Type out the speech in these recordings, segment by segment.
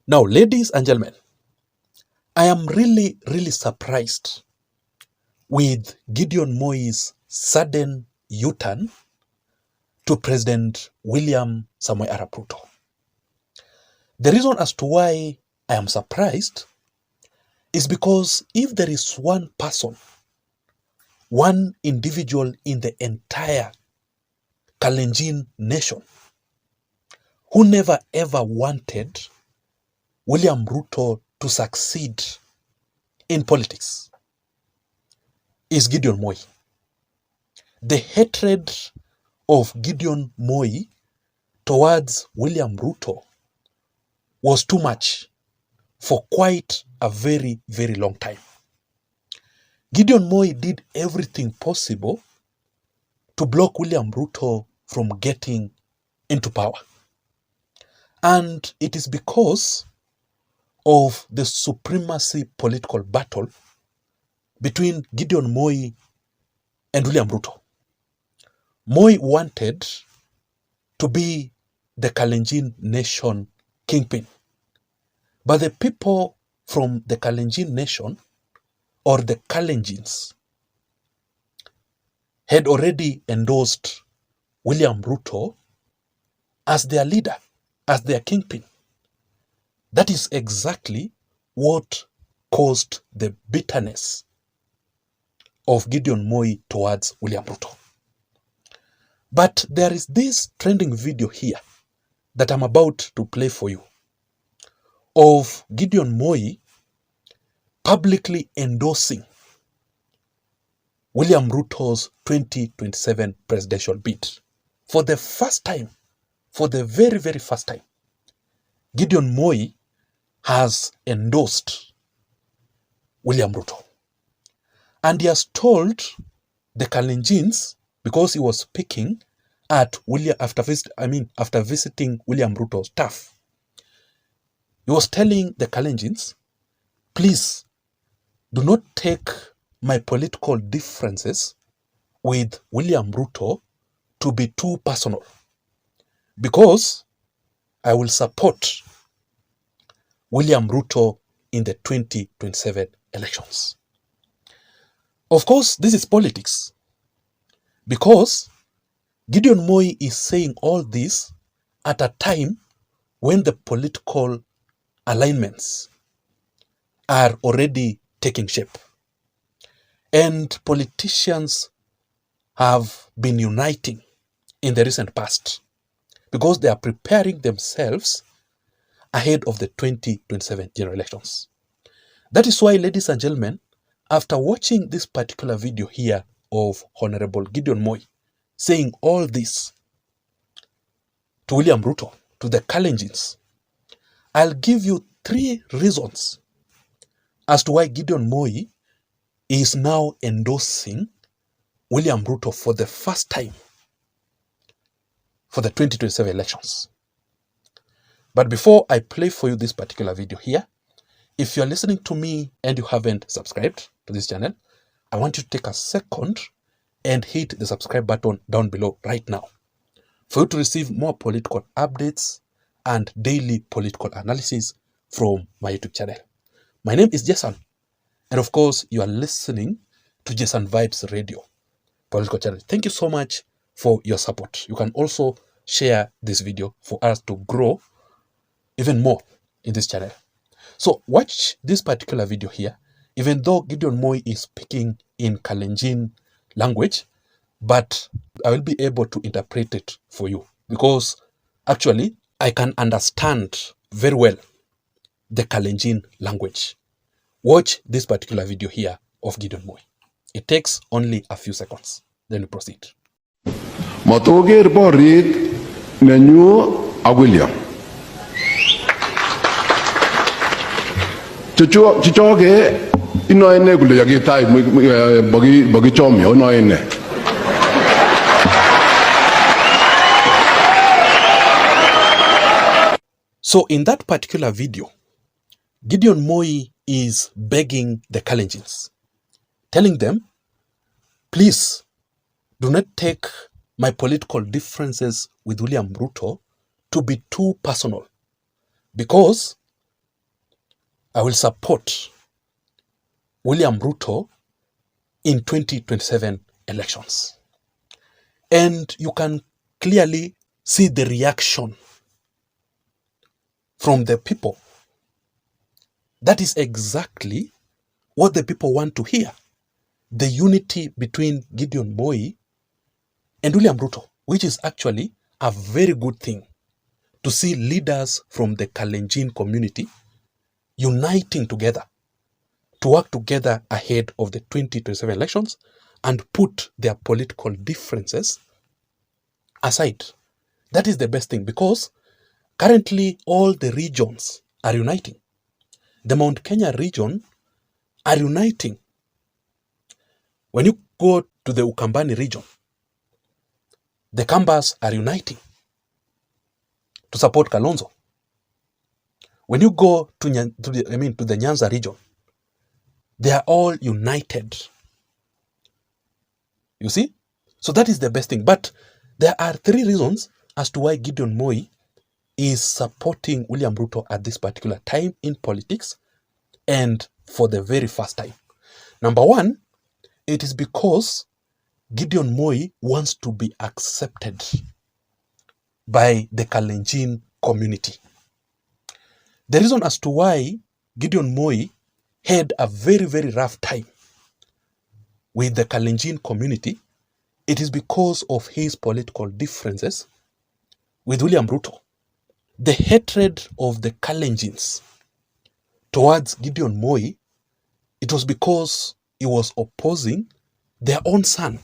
Now, ladies and gentlemen, I am really, really surprised with Gideon Moi's sudden U-turn to President William Samoei Arap Ruto. The reason as to why I am surprised is because if there is one person, one individual in the entire Kalenjin nation who never ever wanted William Ruto to succeed in politics, is Gideon Moi. The hatred of Gideon Moi towards William Ruto was too much for quite a very, very long time. Gideon Moi did everything possible to block William Ruto from getting into power. And it is because of the supremacy political battle between Gideon Moi and William Ruto. Moi wanted to be the Kalenjin nation kingpin. But the people from the Kalenjin nation, or the Kalenjins, had already endorsed William Ruto as their leader, as their kingpin. That is exactly what caused the bitterness of Gideon Moi towards William Ruto. But there is this trending video here that I'm about to play for you of Gideon Moi publicly endorsing William Ruto's 2027 presidential bid. For the first time, for the very, very first time, Gideon Moi has endorsed William Ruto. And he has told the Kalenjins, because he was speaking at after visiting William Ruto's staff, he was telling the Kalenjins, please do not take my political differences with William Ruto to be too personal, because I will support William Ruto in the 2027 elections. Of course, this is politics, because Gideon Moi is saying all this at a time when the political alignments are already taking shape. And politicians have been uniting in the recent past because they are preparing themselves ahead of the 2027 general elections. That is why, ladies and gentlemen, after watching this particular video here of Honorable Gideon Moi saying all this to William Ruto, to the Kalenjins, I'll give you 3 reasons as to why Gideon Moi is now endorsing William Ruto for the first time for the 2027 elections. But before I play for you this particular video here, if you're listening to me and you haven't subscribed to this channel, I want you to take a second and hit the subscribe button down below right now for you to receive more political updates and daily political analysis from my YouTube channel. My name is Jason, and of course, you are listening to Jason Vibes Radio political channel. Thank you so much for your support. You can also share this video for us to grow even more in this channel. So watch this particular video here, even though Gideon Moi is speaking in Kalenjin language, but I will be able to interpret it for you because actually I can understand very well the Kalenjin language. Watch this particular video here of Gideon Moi. It takes only a few seconds. Then we proceed. Matoger borit nenyu a William. Chichoge ino ene kule yagitai bagi chomi ono ene. So in that particular video, Gideon Moi is begging the Kalenjins, telling them, please do not take my political differences with William Ruto to be too personal, because I will support William Ruto in 2027 elections. And you can clearly see the reaction from the people. That is exactly what the people want to hear. The unity between Gideon Moi and William Ruto, which is actually a very good thing to see leaders from the Kalenjin community uniting together to work together ahead of the 2027 elections and put their political differences aside. That is the best thing, because currently all the regions are uniting. The Mount Kenya region are uniting. When you go to the Ukambani region, the Kambas are uniting to support Kalonzo. When you go to the Nyanza region, they are all united. You see? So that is the best thing. But there are 3 reasons as to why Gideon Moi is supporting William Ruto at this particular time in politics and for the very first time. Number 1, it is because Gideon Moi wants to be accepted by the Kalenjin community. The reason as to why Gideon Moi had a very, very rough time with the Kalenjin community, it is because of his political differences with William Ruto. The hatred of the Kalenjins towards Gideon Moi, it was because he was opposing their own son,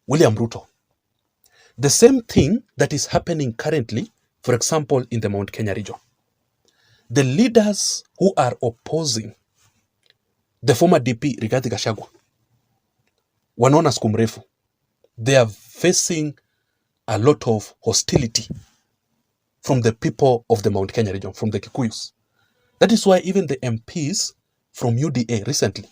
William Ruto. The same thing that is happening currently, for example, in the Mount Kenya region. The leaders who are opposing the former DP Rigathi Gachagua, wanaona siku mrefu, they are facing a lot of hostility from the people of the Mount Kenya region, from the Kikuyus. That is why even the MPs from UDA recently,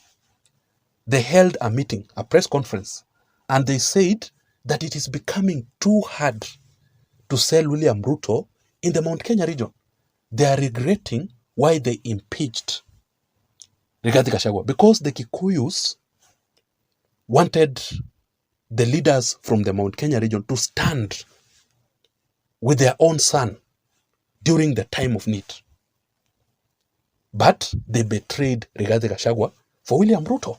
they held a meeting, a press conference, and they said that it is becoming too hard to sell William Ruto in the Mount Kenya region. They are regretting why they impeached Rigathi Gachagua, because the Kikuyus wanted the leaders from the Mount Kenya region to stand with their own son during the time of need. But they betrayed Rigathi Gachagua for William Ruto.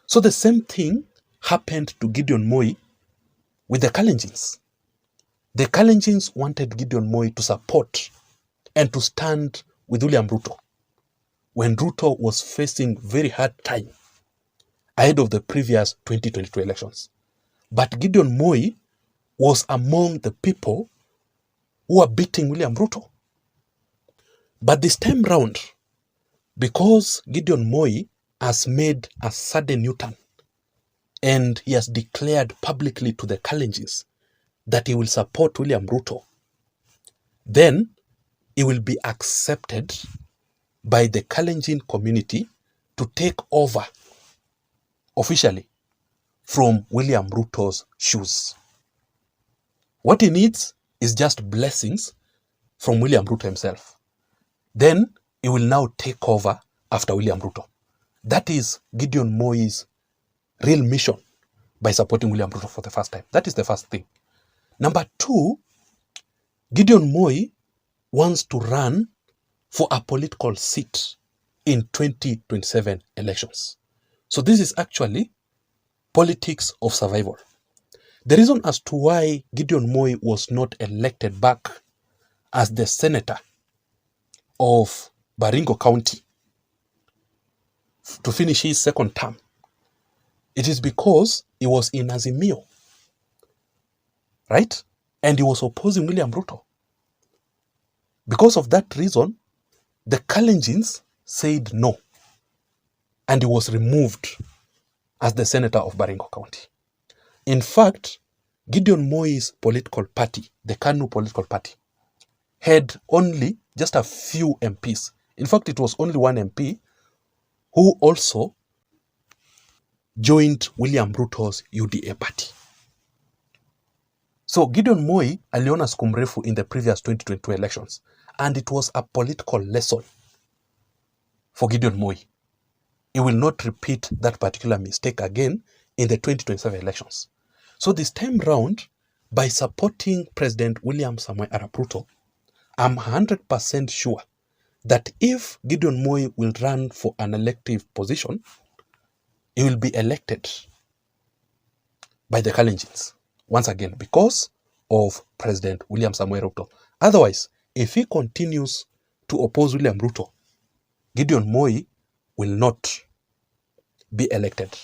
So the same thing happened to Gideon Moi with the Kalenjins. The Kalenjins wanted Gideon Moi to support and to stand with William Ruto when Ruto was facing very hard time ahead of the previous 2022 elections. But Gideon Moi was among the people who are beating William Ruto. But this time round, because Gideon Moi has made a sudden U-turn and he has declared publicly to the Kalenjins that he will support William Ruto, then he will be accepted by the Kalenjin community to take over officially from William Ruto's shoes. What he needs is just blessings from William Ruto himself. Then he will now take over after William Ruto. That is Gideon Moi's real mission by supporting William Ruto for the first time. That is the first thing. Number 2, Gideon Moi wants to run for a political seat in 2027 elections. So this is actually politics of survival. The reason as to why Gideon Moi was not elected back as the senator of Baringo County to finish his second term, it is because he was in Azimio, right? And he was opposing William Ruto. Because of that reason, the Kalenjins said no, and he was removed as the senator of Baringo County. In fact, Gideon Moi's political party, the KANU political party, had only just a few MPs. In fact, it was only one MP who also joined William Ruto's UDA party. So Gideon Moi aliona siku mrefu in the previous 2022 elections, and it was a political lesson for Gideon Moi. He will not repeat that particular mistake again in the 2027 elections. So this time round, by supporting President William Samoei Arap Ruto, I'm 100% sure that if Gideon Moi will run for an elective position, he will be elected by the Kalenjins once again because of President William Samoei Ruto. Otherwise, if he continues to oppose William Ruto, Gideon Moi will not be elected.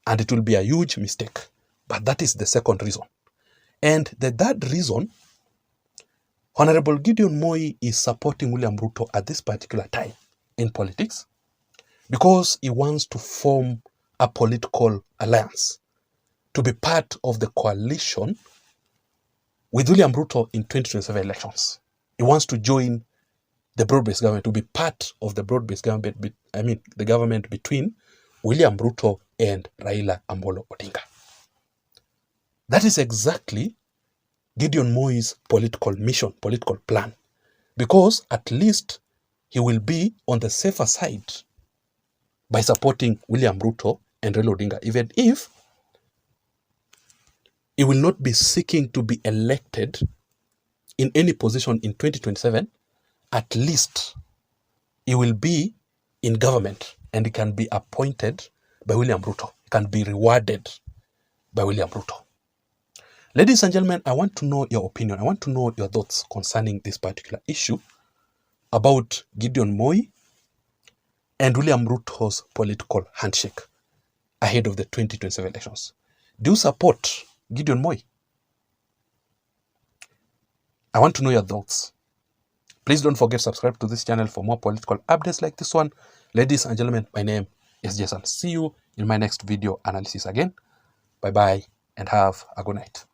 And it will be a huge mistake. But that is the second reason. And the third reason, Honorable Gideon Moi is supporting William Ruto at this particular time in politics because he wants to form a political alliance to be part of the coalition with William Ruto in 2027 elections. He wants to join the broad-based government, to be part of the broad-based government, the government between William Ruto and Raila Amolo Odinga. That is exactly Gideon Moi's political mission, political plan, because at least he will be on the safer side by supporting William Ruto and Raila Odinga, even if he will not be seeking to be elected in any position in 2027. At least he will be in government and he can be appointed by William Ruto. He can be rewarded by William Ruto. Ladies and gentlemen, I want to know your opinion. I want to know your thoughts concerning this particular issue about Gideon Moi and William Ruto's political handshake ahead of the 2027 elections. Do you support Gideon Moi? I want to know your thoughts. Please don't forget to subscribe to this channel for more political updates like this one. Ladies and gentlemen, my name is Jason. See you in my next video analysis again. Bye-bye and have a good night.